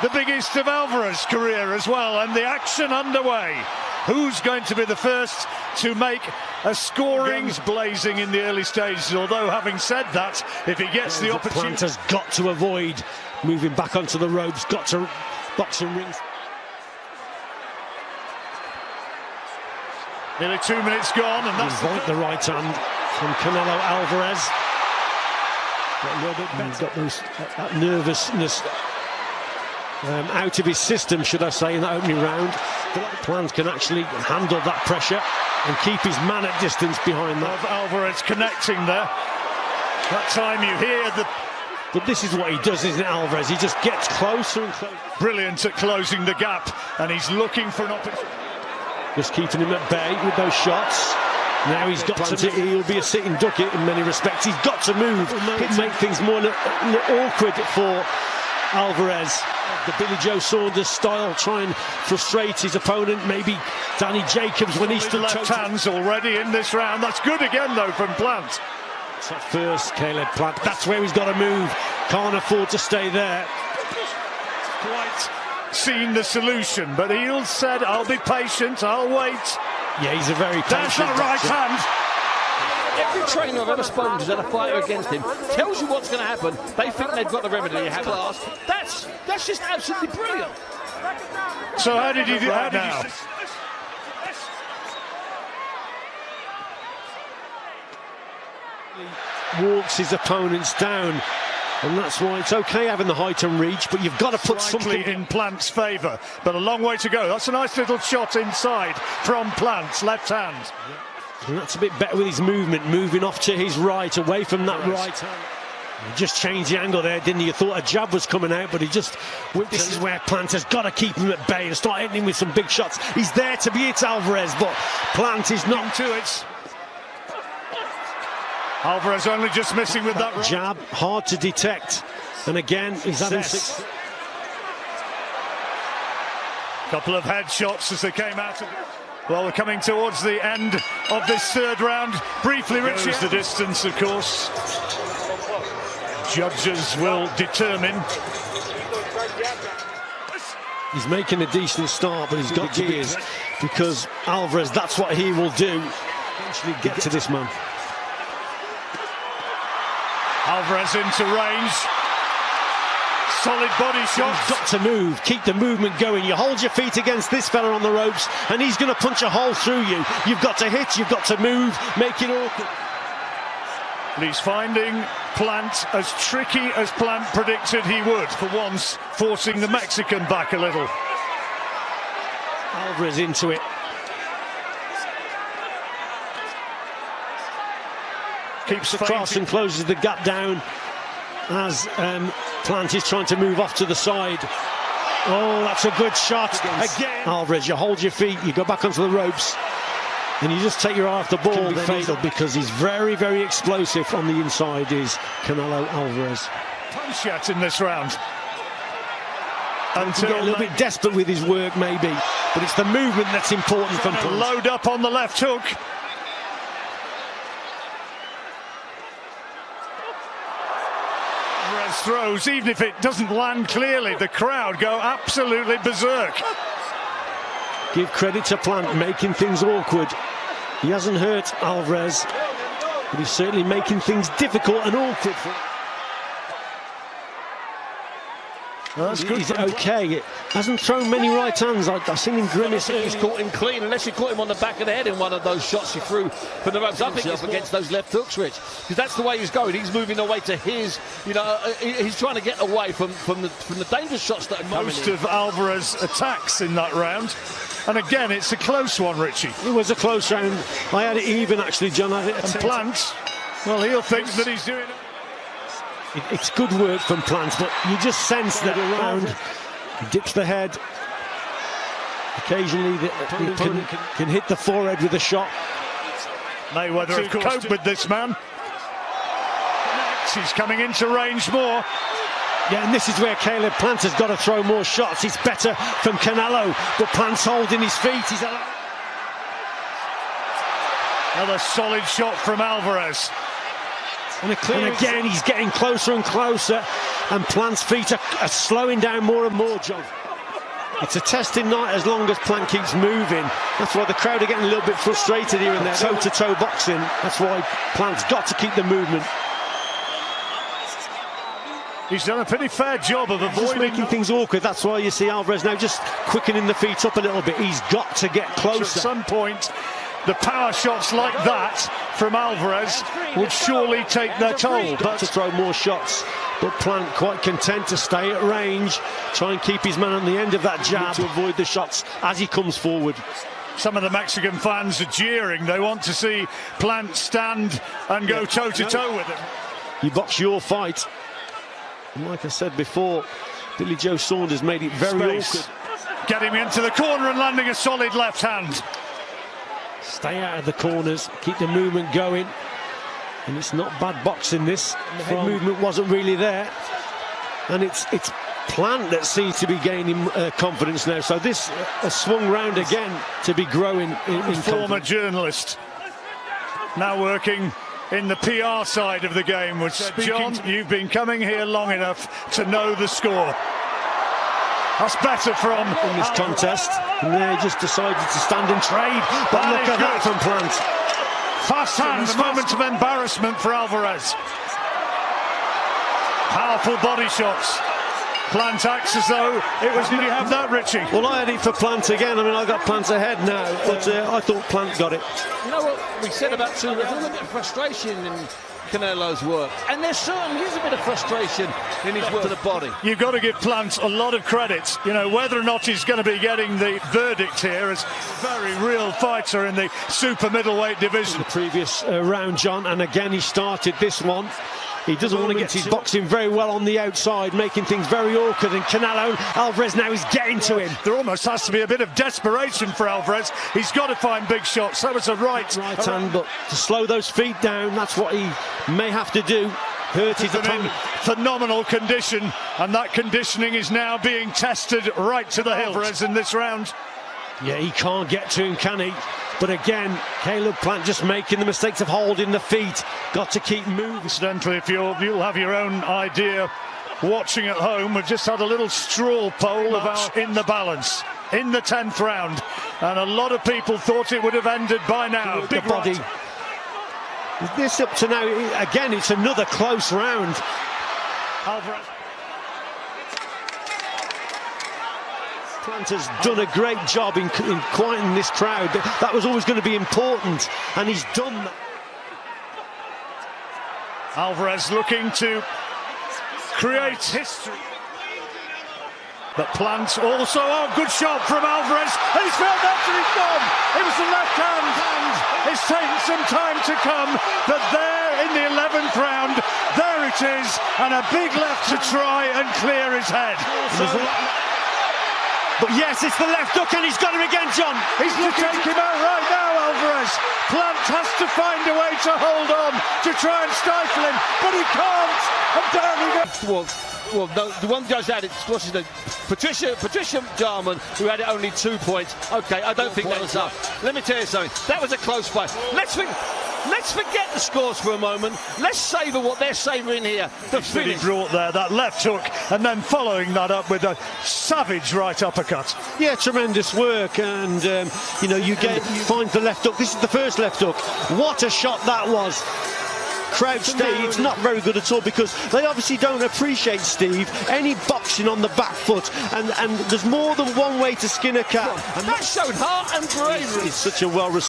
the biggest of Alvarez's career as well, and the action underway. Who's going to be the first to make a scoring? Guns blazing in the early stages, although having said that, if he gets the opportunity... Plant has got to avoid moving back onto the ropes, got to boxing rings. Nearly 2 minutes gone, and that's the right hand from Canelo Alvarez. Got a little bit better. He's got that nervousness out of his system, should I say, in that opening round. Plant can actually handle that pressure and keep his man at distance behind that. Alvarez connecting there. That time you hear the... But this is what he does, isn't it, Alvarez? He just gets closer and closer. Brilliant at closing the gap, and he's looking for an opportunity. Just keeping him at bay with those shots. Now he's got to... He'll be a sitting duck in many respects. He's got to move. It'll make things more awkward for Alvarez. The Billy Joe Saunders style, try and frustrate his opponent. Maybe Danny Jacobs when he stood left hands already in this round. That's good again though from Plant. So first, Caleb Plant. That's where he's got to move. Can't afford to stay there. Quite seen the solution, but Heel said, "I'll be patient. I'll wait." Yeah, he's a very patient. That's that right hand. Every trainer I've ever spoken to who's had a fighter against him tells you what's going to happen. They think they've got the remedy. You have class. That's just absolutely brilliant. So how did he do that now? He walks his opponents down, and that's why it's okay having the height and reach, but you've got to put something in Plant's favour. But a long way to go. That's a nice little shot inside from Plant's left hand. Yeah. And that's a bit better with his movement, moving off to his right, away from that right hand. He just changed the angle there, didn't he? You thought a jab was coming out, but he just... This is where Plant has got to keep him at bay and start hitting him with some big shots. He's there to be hit, Alvarez, but Plant is not to it. Alvarez only just missing with that jab, hard to detect. And again, he's having six. Couple of headshots as they came out of it. Well, we're coming towards the end of this third round. Briefly, Richie. Goes the distance, of course. Judges will determine. He's making a decent start, but he's got gears because Alvarez, that's what he will do. Eventually get to this man. Alvarez into range. Solid body shot. You've got to move, keep the movement going. You hold your feet against this fella on the ropes and he's going to punch a hole through you. You've got to hit, you've got to move, make it awkward. He's finding Plant as tricky as Plant predicted he would, for once forcing the Mexican back a little. Alvarez into it. Keeps across and closes the gap down as Plant is trying to move off to the side. Oh, that's a good shot. Again. Alvarez, you hold your feet, you go back onto the ropes, and you just take your eye off the ball. Then fatal because he's very, very explosive on the inside, is Canelo Alvarez. Punch yet in this round. Until a little bit desperate with his work, maybe, but it's the movement that's important from Plant. Load up on the left hook. Throws, even if it doesn't land clearly, the crowd go absolutely berserk. Give credit to Plant, making things awkward. He hasn't hurt Alvarez, but he's certainly making things difficult and awkward for him. Well, that's good. He's okay. Hasn't thrown many right hands. I've seen him grimace. He's caught him clean, unless you caught him on the back of the head in one of those shots he threw from the ropes. I think it's against those left hooks, Rich, because that's the way he's going. He's moving away to his, he's trying to get away from the dangerous shots that are coming most of Alvarez's attacks in that round. And again, it's a close one, Richie. It was a close round. I had it even, actually, John. And Plant, well, he'll think that he's doing it. It's good work from Plant, but you just sense that around. He dips the head. Occasionally, he can hit the forehead with a shot. Mayweather, of course, cope with this man. He's coming into range more. Yeah, and this is where Caleb Plant has got to throw more shots. It's better from Canelo, but Plant's holding his feet. Another solid shot from Alvarez. And again, he's getting closer and closer, and Plant's feet are slowing down more and more, John. It's a testing night as long as Plant keeps moving. That's why the crowd are getting a little bit frustrated here and there. Toe-to-toe boxing. That's why Plant's got to keep the movement. He's done a pretty fair job of avoiding making things awkward. That's why you see Alvarez now just quickening the feet up a little bit. He's got to get closer. At some point, the power shots like that from Alvarez would surely take their toll. But to throw more shots, but Plant quite content to stay at range, try and keep his man on the end of that jab to avoid the shots as he comes forward. Some of the Mexican fans are jeering. They want to see Plant stand and go toe-to-toe with him. You box your fight. And like I said before, Billy Joe Saunders made it very awkward. Getting into the corner and landing a solid left hand. Stay out of the corners, keep the movement going. And it's not bad boxing, this. The head movement wasn't really there. And it's Plant that seems to be gaining confidence now. So this has swung round again to be growing in former journalist, now working in the PR side of the game, would say, John, you've been coming here long enough to know the score. That's better from in this contest, and they just decided to stand and trade. But look at that from Plant. Fast hands, a moment of embarrassment for Alvarez. Powerful body shots. Plant acts as though it was. Did you have that, Richie? Well, I had it for Plant again. I mean, I got Plant ahead now, but I thought Plant got it. You know what we said about there's a little bit of frustration in Canelo's work, and there certainly is a bit of frustration in his work to the body. You've got to give Plant a lot of credit. You know, whether or not he's going to be getting the verdict here as a very real fighter in the super middleweight division. The previous round, John, and again he started this one. He doesn't want to get his boxing very well on the outside, making things very awkward, and Canelo Alvarez now is getting to him. There almost has to be a bit of desperation for Alvarez. He's got to find big shots. That was a right hand, but to slow those feet down, that's what he may have to do. Hurt his opponent. Phenomenal condition, and that conditioning is now being tested right to the hilt. Alvarez in this round. Yeah, he can't get to him, can he? But again, Caleb Plant just making the mistakes of holding the feet. Got to keep moving. Incidentally, if you'll have your own idea watching at home, we've just had a little straw poll about in the balance in the 10th round, and a lot of people thought it would have ended by now. Big body. This up to now, again, it's another close round. Alvarez. Plant has done a great job in quieting this crowd. That was always going to be important, and he's done that. Alvarez looking to create history. But Plant also, good shot from Alvarez, and he's felt after he's gone. It was the left hand. It's taken some time to come, but there in the 11th round, there it is, and a big left to try and clear his head. But yes, it's the left hook, and he's got him again, John. He's looking to take him out right now, Alvarez. Plant has to find a way to hold on, to try and stifle him, but he can't. And down he goes. Well, no, the one judge had it, what's his name? Patricia Jarman, who had it only 2 points. Okay, I don't think that was up. Let me tell you something. That was a close fight. Let's forget the scores for a moment. Let's savour what they're savouring here. The finish. He brought there that left hook, and then following that up with a savage right uppercut. Yeah, tremendous work, and you know, you find the left hook. This is the first left hook. What a shot that was. Crouch Steve, it's not very good at all, because they obviously don't appreciate, Steve, any boxing on the back foot, and there's more than one way to skin a cat. And that showed heart and bravery. It's such a well